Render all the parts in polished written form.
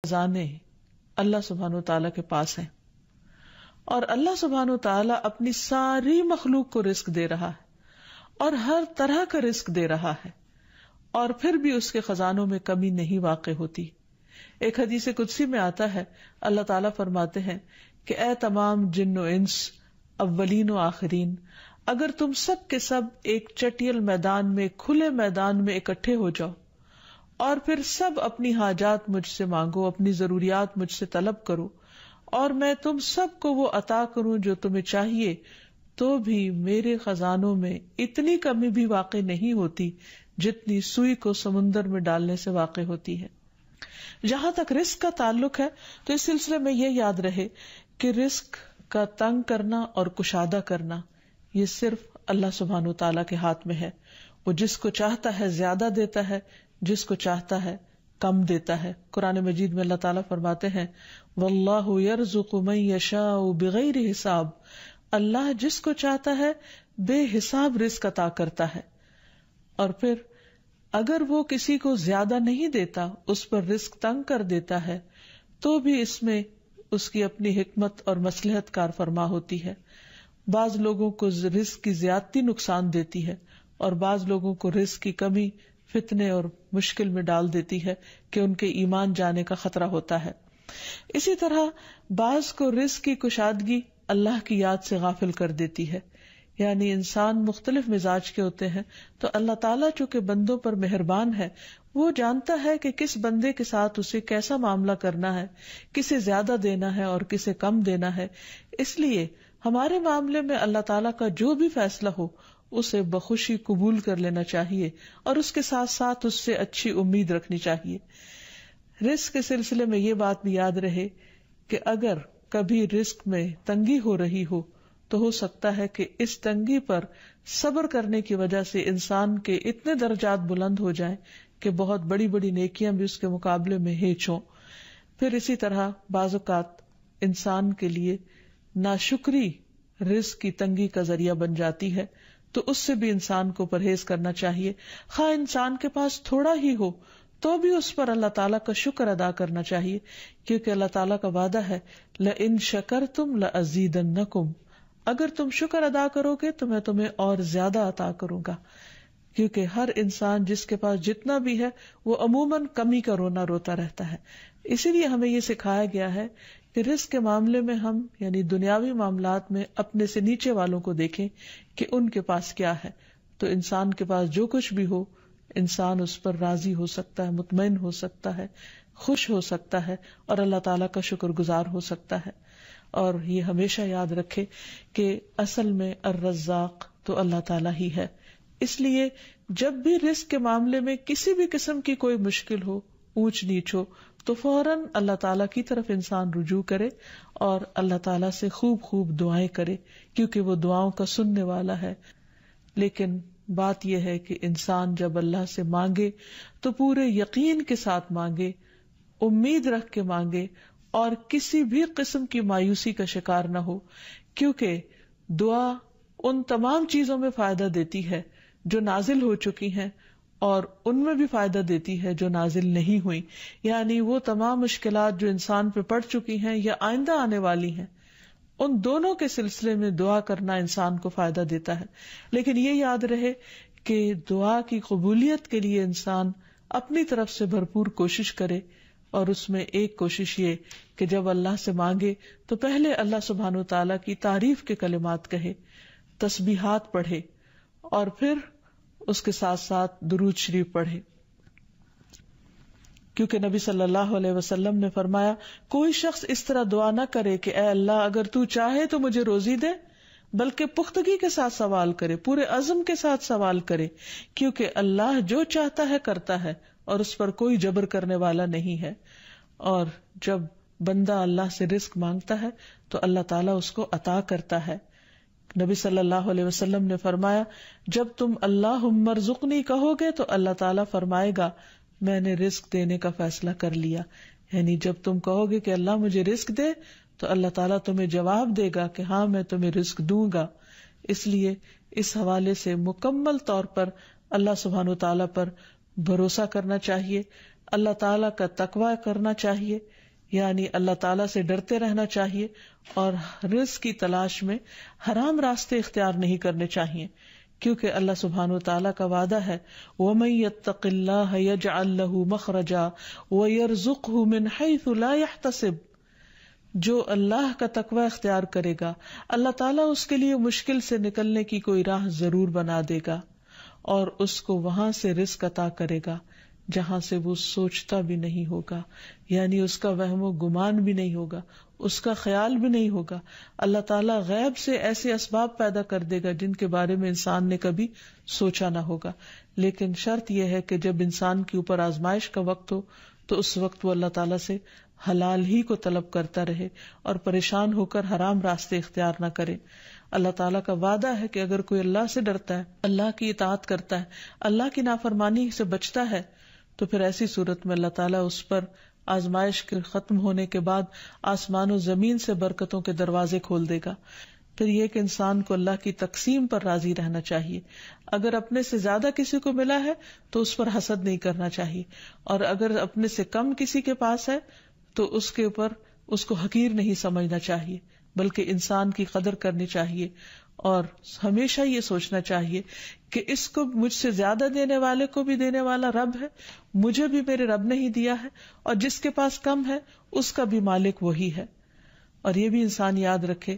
خزانے اللہ سبحانہ وتعالی کے پاس ہیں، اور اللہ سبحانہ وتعالی اپنی ساری مخلوق کو رزق دے رہا ہے اور ہر طرح کا رزق دے رہا ہے، اور پھر بھی اس کے خزانوں میں کمی نہیں واقع ہوتی. ایک حدیث قدسی میں آتا ہے، اللہ تعالیٰ فرماتے ہیں کہ اے تمام جن و انس، اولین و آخرین، اگر تم سب کے سب ایک چٹیل میدان میں، کھلے میدان میں اکٹھے ہو جاؤ اور پھر سب اپنی حاجات مجھ سے مانگو، اپنی ضروریات مجھ سے طلب کرو، اور میں تم سب کو وہ عطا کروں جو تمہیں چاہیے، تو بھی میرے خزانوں میں اتنی کمی بھی واقع نہیں ہوتی جتنی سوئی کو سمندر میں ڈالنے سے واقع ہوتی ہے. جہاں تک رزق کا تعلق ہے تو اس سلسلے میں یہ یاد رہے کہ رزق کا تنگ کرنا اور کشادہ کرنا یہ صرف اللہ سبحانہ وتعالیٰ کے ہاتھ میں ہے. وہ جس کو چاہتا ہے زیادہ دیتا ہے، جس کو چاہتا ہے کم دیتا ہے. قرآن مجید میں اللہ تعالیٰ فرماتے ہیں واللہ یرزق من یشاء بغیر حساب، اللہ جس کو چاہتا ہے بے حساب رزق عطا کرتا ہے. اور پھر اگر وہ کسی کو زیادہ نہیں دیتا، اس پر رزق تنگ کر دیتا ہے، تو بھی اس میں اس کی اپنی حکمت اور مصلحت کار فرما ہوتی ہے. بعض لوگوں کو رزق کی زیادتی نقصان دیتی ہے اور بعض لوگوں کو رزق کی کمی فتنے اور مشکل میں ڈال دیتی ہے کہ ان کے ایمان جانے کا خطرہ ہوتا ہے. اسی طرح بعض کو رزق کی کشادگی اللہ کی یاد سے غافل کر دیتی ہے. یعنی انسان مختلف مزاج کے ہوتے ہیں، تو اللہ تعالیٰ چونکہ بندوں پر مہربان ہے، وہ جانتا ہے کہ کس بندے کے ساتھ اسے کیسا معاملہ کرنا ہے، کسے زیادہ دینا ہے اور کسے کم دینا ہے. اس لیے ہمارے معاملے میں اللہ تعالیٰ کا جو بھی فیصلہ ہو اسے بخوشی قبول کر لینا چاہیے اور اس کے ساتھ ساتھ اس سے اچھی امید رکھنی چاہیے. رزق کے سلسلے میں یہ بات بھی یاد رہے کہ اگر کبھی رزق میں تنگی ہو رہی ہو تو ہو سکتا ہے کہ اس تنگی پر صبر کرنے کی وجہ سے انسان کے اتنے درجات بلند ہو جائیں کہ بہت بڑی بڑی نیکیاں بھی اس کے مقابلے میں ہیچ ہوں. پھر اسی طرح بعض اوقات انسان کے لیے ناشکری رزق کی تنگی کا ذریعہ بن جاتی ہے، تو اس سے بھی انسان کو پرہیز کرنا چاہیے. خواہ انسان کے پاس تھوڑا ہی ہو تو بھی اس پر اللہ تعالیٰ کا شکر ادا کرنا چاہیے، کیونکہ اللہ تعالیٰ کا وعدہ ہے لَإِن شَكَرْتُمْ لَأَزِيدَنَّكُمْ، اگر تم شکر ادا کرو گے تو میں تمہیں اور زیادہ عطا کروں گا. کیونکہ ہر انسان جس کے پاس جتنا بھی ہے وہ عموماً کمی کا رونا روتا رہتا ہے. اسی لیے ہمیں یہ سکھایا گیا ہے کہ رزق کے معاملے میں ہم یعنی دنیاوی معاملات میں اپنے سے نیچے والوں کو دیکھیں کہ ان کے پاس کیا ہے. تو انسان کے پاس جو کچھ بھی ہو، انسان اس پر راضی ہو سکتا ہے، مطمئن ہو سکتا ہے، خوش ہو سکتا ہے اور اللہ تعالیٰ کا شکر گزار ہو سکتا ہے. اور یہ ہمیشہ یاد رکھے کہ اصل میں الرزاق تو اللہ تعالیٰ ہی ہے. اس لیے جب بھی رزق کے معاملے میں کسی بھی قسم کی کوئی مشکل ہو، اونچ نیچ ہو، تو فوراً اللہ تعالیٰ کی طرف انسان رجوع کرے اور اللہ تعالیٰ سے خوب خوب دعائیں کرے، کیونکہ وہ دعاؤں کا سننے والا ہے. لیکن بات یہ ہے کہ انسان جب اللہ سے مانگے تو پورے یقین کے ساتھ مانگے، امید رکھ کے مانگے اور کسی بھی قسم کی مایوسی کا شکار نہ ہو، کیونکہ دعا ان تمام چیزوں میں فائدہ دیتی ہے جو نازل ہو چکی ہیں اور ان میں بھی فائدہ دیتی ہے جو نازل نہیں ہوئی. یعنی وہ تمام مشکلات جو انسان پہ پڑ چکی ہیں یا آئندہ آنے والی ہیں، ان دونوں کے سلسلے میں دعا کرنا انسان کو فائدہ دیتا ہے. لیکن یہ یاد رہے کہ دعا کی قبولیت کے لیے انسان اپنی طرف سے بھرپور کوشش کرے، اور اس میں ایک کوشش یہ کہ جب اللہ سے مانگے تو پہلے اللہ سبحانہ وتعالیٰ کی تعریف کے کلمات کہے، تسبیحات پڑھے اور پھر اس کے ساتھ ساتھ درود شریف پڑھے. کیونکہ نبی صلی اللہ علیہ وسلم نے فرمایا کوئی شخص اس طرح دعا نہ کرے کہ اے اللہ اگر تو چاہے تو مجھے روزی دے، بلکہ پختگی کے ساتھ سوال کرے، پورے عزم کے ساتھ سوال کرے، کیونکہ اللہ جو چاہتا ہے کرتا ہے اور اس پر کوئی جبر کرنے والا نہیں ہے. اور جب بندہ اللہ سے رزق مانگتا ہے تو اللہ تعالیٰ اس کو عطا کرتا ہے. نبی صلی اللہ علیہ وسلم نے فرمایا جب تم اللہم ارزقنی کہو گے تو اللہ تعالیٰ فرمائے گا میں نے رزق دینے کا فیصلہ کر لیا. یعنی جب تم کہو گے کہ اللہ مجھے رزق دے تو اللہ تعالیٰ تمہیں جواب دے گا کہ ہاں میں تمہیں رزق دوں گا. اس لیے اس حوالے سے مکمل طور پر اللہ سبحانہ وتعالیٰ پر بھروسہ کرنا چاہیے، اللہ تعالیٰ کا تقوی کرنا چاہیے، یعنی اللہ تعالیٰ سے ڈرتے رہنا چاہیے، اور رزق کی تلاش میں حرام راستے اختیار نہیں کرنے چاہیے، کیونکہ اللہ سبحانہ وتعالیٰ کا وعدہ ہے وَمَن يَتَّقِ اللَّهَ يَجْعَل لَّهُ مَخْرَجًا وَيَرْزُقْهُ مِنْ حَيْثُ لَا يَحْتَسِبُ، جو اللہ کا تقوی اختیار کرے گا اللہ تعالیٰ اس کے لیے مشکل سے نکلنے کی کوئی راہ ضرور بنا دے گا، اور اس کو وہاں سے رزق عطا کرے گا جہاں سے وہ سوچتا بھی نہیں ہوگا، یعنی اس کا وہم و گمان بھی نہیں ہوگا، اس کا خیال بھی نہیں ہوگا۔ اللہ تعالیٰ غیب سے ایسے اسباب پیدا کر دے گا جن کے بارے میں انسان نے کبھی سوچا نہ ہوگا، لیکن شرط یہ ہے کہ جب انسان کے اوپر آزمائش کا وقت ہو تو اس وقت وہ اللہ تعالیٰ سے حلال ہی کو طلب کرتا رہے اور پریشان ہو کر حرام راستے اختیار نہ کرے۔ اللہ تعالیٰ کا وعدہ ہے کہ اگر کوئی اللہ سے ڈرتا ہے، اللہ کی اطاعت کرتا ہے، اللہ کی نافرمانی سے بچتا ہے، تو پھر ایسی صورت میں اللہ تعالیٰ اس پر آزمائش کے ختم ہونے کے بعد آسمان و زمین سے برکتوں کے دروازے کھول دے گا۔ پھر یہ کہ انسان کو اللہ کی تقسیم پر راضی رہنا چاہیے، اگر اپنے سے زیادہ کسی کو ملا ہے تو اس پر حسد نہیں کرنا چاہیے، اور اگر اپنے سے کم کسی کے پاس ہے تو اس کے اوپر اس کو حقیر نہیں سمجھنا چاہیے، بلکہ انسان کی قدر کرنی چاہیے، اور ہمیشہ یہ سوچنا چاہیے کہ اس کو مجھ سے زیادہ دینے والے کو بھی دینے والا رب ہے، مجھے بھی میرے رب نے ہی دیا ہے، اور جس کے پاس کم ہے اس کا بھی مالک وہی ہے۔ اور یہ بھی انسان یاد رکھے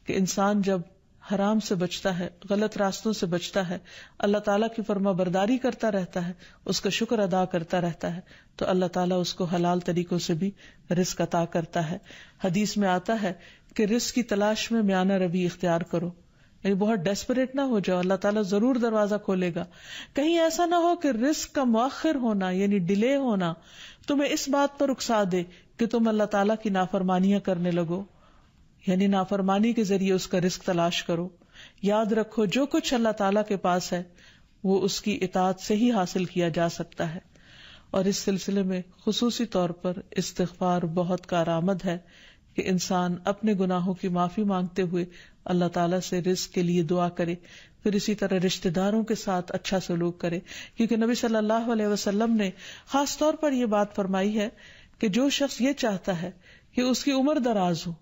کہ انسان جب حرام سے بچتا ہے، غلط راستوں سے بچتا ہے، اللہ تعالیٰ کی فرما برداری کرتا رہتا ہے، اس کا شکر ادا کرتا رہتا ہے، تو اللہ تعالیٰ اس کو حلال طریقوں سے بھی رزق عطا کرتا ہے۔ حدیث میں آتا ہے کہ رزق کی تلاش میں میانہ روی اختیار کرو، یعنی بہت ڈیسپریٹ نہ ہو جاؤ، اللہ تعالیٰ ضرور دروازہ کھولے گا۔ کہیں ایسا نہ ہو کہ رزق کا مؤخر ہونا یعنی ڈیلے ہونا تمہیں اس بات پر اکسا دے کہ تم اللہ تعالیٰ کی نافرمانیاں کرنے لگو، یعنی نافرمانی کے ذریعے اس کا رزق تلاش کرو۔ یاد رکھو جو کچھ اللہ تعالیٰ کے پاس ہے وہ اس کی اطاعت سے ہی حاصل کیا جا سکتا ہے، اور اس سلسلے میں خصوصی طور پر استغفار بہت کارآمد ہے کہ انسان اپنے گناہوں کی معافی مانگتے ہوئے اللہ تعالیٰ سے رزق کے لیے دعا کرے، پھر اسی طرح رشتہ داروں کے ساتھ اچھا سلوک کرے، کیونکہ نبی صلی اللہ علیہ وسلم نے خاص طور پر یہ بات فرمائی ہے کہ جو شخص یہ چاہتا ہے کہ اس کی عمر دراز ہو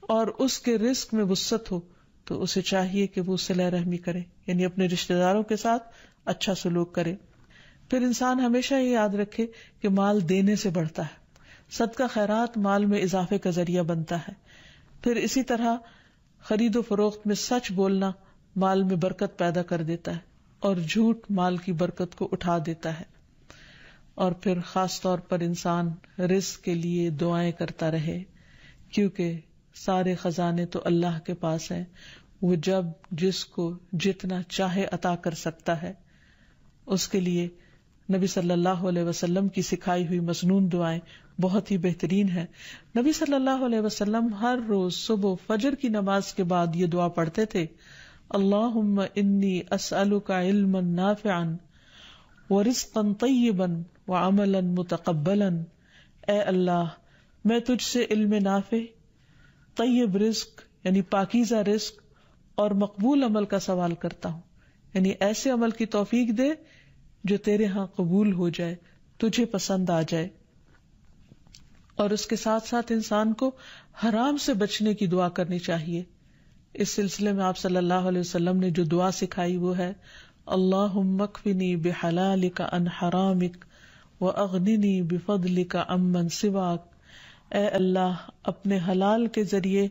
اور اس کے رزق میں وسعت ہو تو اسے چاہیے کہ وہ صلہ رحمی کرے، یعنی اپنے رشتہ داروں کے ساتھ اچھا سلوک کرے۔ پھر انسان ہمیشہ یہ یاد رکھے کہ مال دینے سے بڑھتا ہے، صدقہ خیرات مال میں اضافے کا ذریعہ بنتا ہے۔ پھر اسی طرح خرید و فروخت میں سچ بولنا مال میں برکت پیدا کر دیتا ہے، اور جھوٹ مال کی برکت کو اٹھا دیتا ہے۔ اور پھر خاص طور پر انسان رزق کے لیے دعائیں کرتا رہے، کیونکہ سارے خزانے تو اللہ کے پاس ہیں، وہ جب جس کو جتنا چاہے عطا کر سکتا ہے۔ اس کے لیے نبی صلی اللہ علیہ وسلم کی سکھائی ہوئی مسنون دعائیں بہت ہی بہترین ہیں۔ نبی صلی اللہ علیہ وسلم ہر روز صبح فجر کی نماز کے بعد یہ دعا پڑھتے تھے، اللہم انی اسألک علما نافعا ورزقا طیبا وعملا متقبلا، اے اللہ میں تجھ سے علم نافع، طیب رزق یعنی پاکیزہ رزق اور مقبول عمل کا سوال کرتا ہوں، یعنی ایسے عمل کی توفیق دے جو تیرے ہاں قبول ہو جائے، تجھے پسند آ جائے۔ اور اس کے ساتھ ساتھ انسان کو حرام سے بچنے کی دعا کرنی چاہیے۔ اس سلسلے میں آپ صلی اللہ علیہ وسلم نے جو دعا سکھائی وہ ہے اللہم اکفنی بحلالک عن حرامک واغننی بفضلک عمن سواک، اے اللہ اپنے حلال کے ذریعے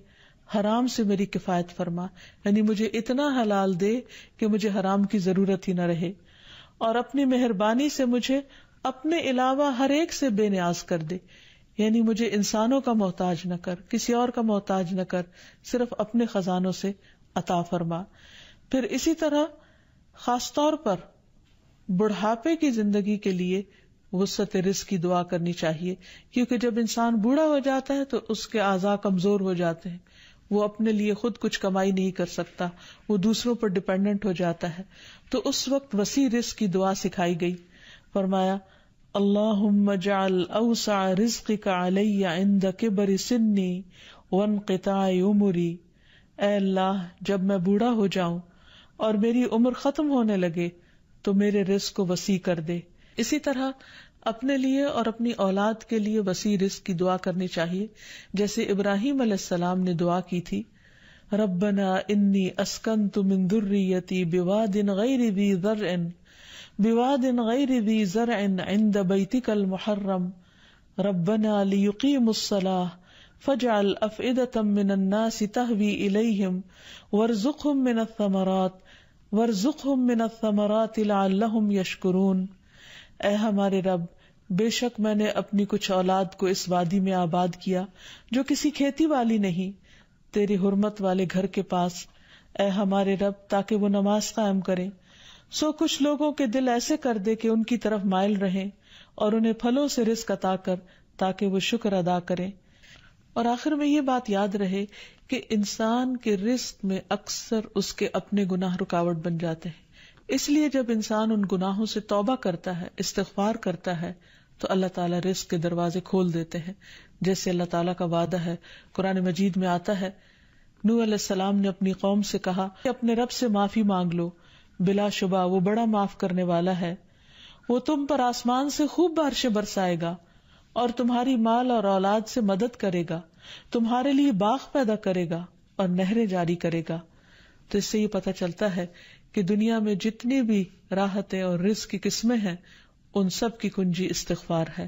حرام سے میری کفایت فرما، یعنی مجھے اتنا حلال دے کہ مجھے حرام کی ضرورت ہی نہ رہے، اور اپنی مہربانی سے مجھے اپنے علاوہ ہر ایک سے بے نیاز کر دے، یعنی مجھے انسانوں کا محتاج نہ کر، کسی اور کا محتاج نہ کر، صرف اپنے خزانوں سے عطا فرما۔ پھر اسی طرح خاص طور پر بڑھاپے کی زندگی کے لیے وسعت رزق کی دعا کرنی چاہیے، کیونکہ جب انسان بوڑھا ہو جاتا ہے تو اس کے اعضاء کمزور ہو جاتے ہیں، وہ اپنے لیے خود کچھ کمائی نہیں کر سکتا، وہ دوسروں پر ڈیپینڈنٹ ہو جاتا ہے، تو اس وقت وسیع رزق کی دعا سکھائی گئی۔ فرمایا اللہم اجعل اوسع رزقک علی عند کبر سنی وانقطاع عمری، اے اللہ جب میں بوڑھا ہو جاؤں اور میری عمر ختم ہونے لگے تو میرے رزق کو وسیع کر دے۔ اسی طرح اپنے لیے اور اپنی اولاد کے لیے وسیع رزق کی دعا کرنی چاہیے، جیسے ابراہیم علیہ السلام نے دعا کی تھی، ربنا انی اسکنت من ذریتی بواد غیر ذی زرع عند بیتک المحرم ربنا لیقیموا الصلاة فاجعل افئدة من الناس تهوی الیہم وارزقهم من الثمرات لعلهم یشکرون۔ اے ہمارے رب، بے شک میں نے اپنی کچھ اولاد کو اس وادی میں آباد کیا جو کسی کھیتی والی نہیں، تیری حرمت والے گھر کے پاس، اے ہمارے رب، تاکہ وہ نماز قائم کریں۔ سو کچھ لوگوں کے دل ایسے کر دے کہ ان کی طرف مائل رہیں، اور انہیں پھلوں سے رزق عطا کر تاکہ وہ شکر ادا کریں۔ اور آخر میں یہ بات یاد رہے کہ انسان کے رزق میں اکثر اس کے اپنے گناہ رکاوٹ بن جاتے ہیں، اس لیے جب انسان ان گناہوں سے توبہ کرتا ہے، استغفار کرتا ہے، تو اللہ تعالیٰ رزق کے دروازے کھول دیتے ہیں، جیسے اللہ تعالیٰ کا وعدہ ہے۔ قرآن مجید میں آتا ہے، نوح علیہ السلام نے اپنی قوم سے کہا کہ اپنے رب سے معافی مانگ لو، بلا شبہ وہ بڑا معاف کرنے والا ہے، وہ تم پر آسمان سے خوب بارشیں برسائے گا اور تمہاری مال اور اولاد سے مدد کرے گا، تمہارے لیے باغ پیدا کرے گا اور نہریں جاری کرے گا۔ تو اس سے یہ پتہ چلتا ہے کہ دنیا میں جتنی بھی راحتیں اور رزق کی قسمیں ہیں، ان سب کی کنجی استغفار ہے۔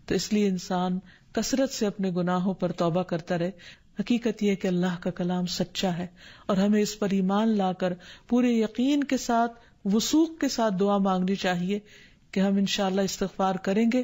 تو اس لیے انسان کثرت سے اپنے گناہوں پر توبہ کرتا رہے۔ حقیقت یہ کہ اللہ کا کلام سچا ہے، اور ہمیں اس پر ایمان لا کر پورے یقین کے ساتھ، وثوق کے ساتھ دعا مانگنی چاہیے کہ ہم انشاءاللہ استغفار کریں گے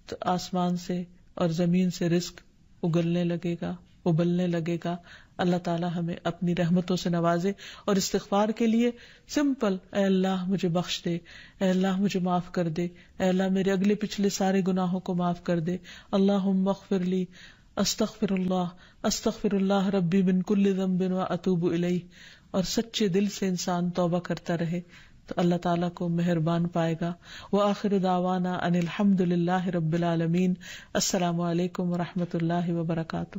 تو آسمان سے اور زمین سے رزق اگلنے لگے گا، ابلنے لگے گا۔ اللہ تعالی ہمیں اپنی رحمتوں سے نوازے، اور استغفار کے لیے سمپل، اے اللہ مجھے بخش دے، اے اللہ مجھے معاف کر دے، اے اللہ میرے اگلے پچھلے سارے گناہوں کو معاف کر دے، اللہم اغفر لی، استغفر اللہ ربی من کل ذنب واتوب الیہ۔ اور سچے دل سے انسان توبہ کرتا رہے تو اللہ تعالیٰ کو مہربان پائے گا۔ وآخر دعوانا ان الحمد للہ رب العالمین۔ السلام علیکم ورحمۃ اللہ وبرکاتہ۔